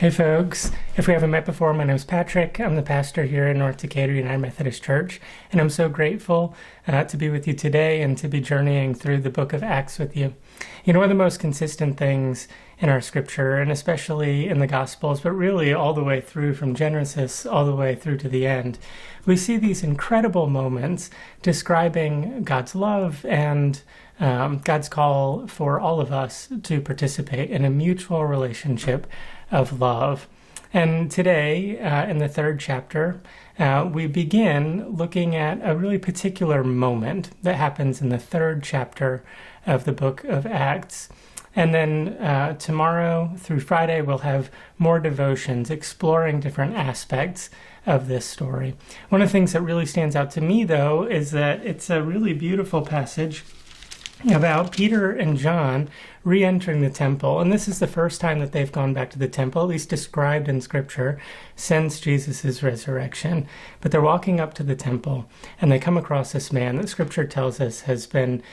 Hey folks, if we haven't met before, my name is Patrick. I'm the pastor here in North Decatur United Methodist Church, and I'm so grateful to be with you today and to be journeying through the book of Acts with you. You know, one of the most consistent things in our scripture, and especially in the Gospels, but really all the way through from Genesis all the way through to the end, we see these incredible moments describing God's love and God's call for all of us to participate in a mutual relationship of love. And today, in the third chapter, we begin looking at a really particular moment that happens in the third chapter of the book of Acts. And then tomorrow through Friday, we'll have more devotions exploring different aspects of this story. One of the things that really stands out to me, though, is that it's a really beautiful passage about Peter and John re-entering the temple. And this is the first time that they've gone back to the temple, at least described in Scripture, since Jesus' resurrection. But they're walking up to the temple, and they come across this man that Scripture tells us has been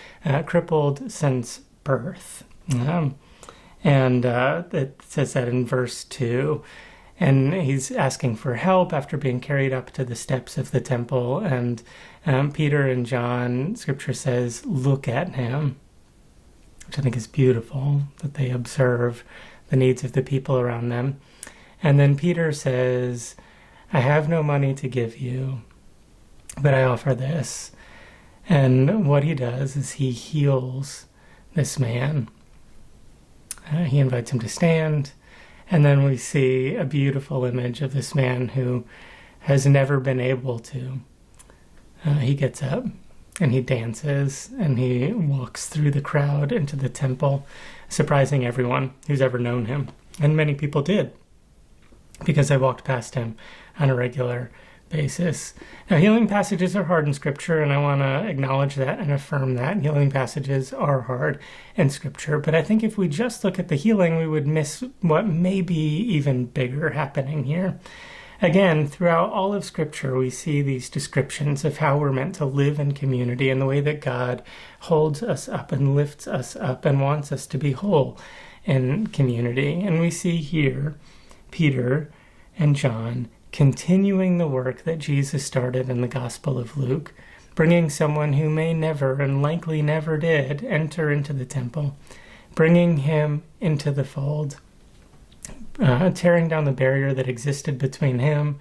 crippled since birth. And it says that in verse 2. And he's asking for help after being carried up to the steps of the temple. And Peter and John, Scripture says, look at him, which I think is beautiful, that they observe the needs of the people around them. And then Peter says, I have no money to give you, but I offer this. And what he does is he heals this man. He invites him to stand. And then we see a beautiful image of this man who has never been able to. He gets up and he dances and he walks through the crowd into the temple, surprising everyone who's ever known him. And many people did, because they walked past him on a regular basis. Now, healing passages are hard in Scripture, and I want to acknowledge that and affirm that. Healing passages are hard in Scripture, but I think if we just look at the healing, we would miss what may be even bigger happening here. Again, throughout all of Scripture, we see these descriptions of how we're meant to live in community and the way that God holds us up and lifts us up and wants us to be whole in community. And we see here Peter and John continuing the work that Jesus started in the Gospel of Luke, bringing someone who may never and likely never did enter into the temple, bringing him into the fold, tearing down the barrier that existed between him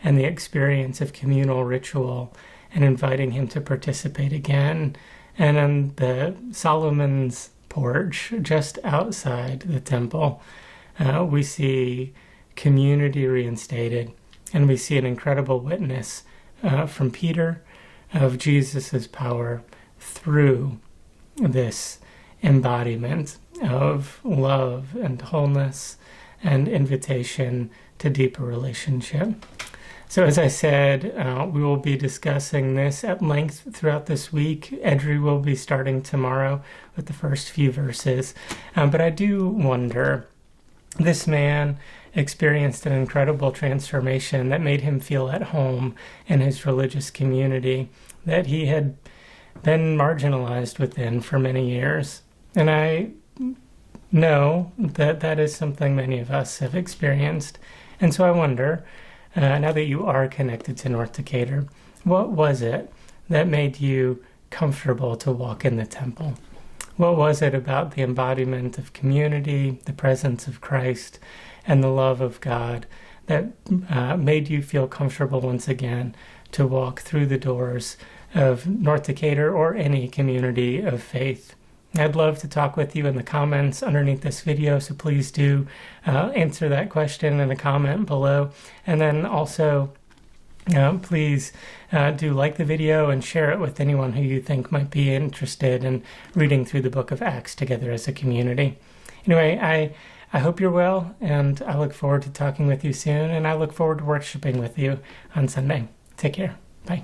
and the experience of communal ritual, and inviting him to participate again. And on the Solomon's porch, just outside the temple, we see community reinstated. And we see an incredible witness from Peter of Jesus' power through this embodiment of love and wholeness and invitation to deeper relationship. So as I said, we will be discussing this at length throughout this week. Edry will be starting tomorrow with the first few verses. But I do wonder, this man experienced an incredible transformation that made him feel at home in his religious community that he had been marginalized within for many years. And I know that that is something many of us have experienced. And so I wonder, now that you are connected to North Decatur, what was it that made you comfortable to walk in the temple? What was it about the embodiment of community, the presence of Christ, and the love of God that made you feel comfortable once again to walk through the doors of North Decatur or any community of faith? I'd love to talk with you in the comments underneath this video, so please do answer that question in a comment below. And then also, please do like the video and share it with anyone who you think might be interested in reading through the book of Acts together as a community. Anyway, I hope you're well, and I look forward to talking with you soon, and I look forward to worshiping with you on Sunday. Take care. Bye.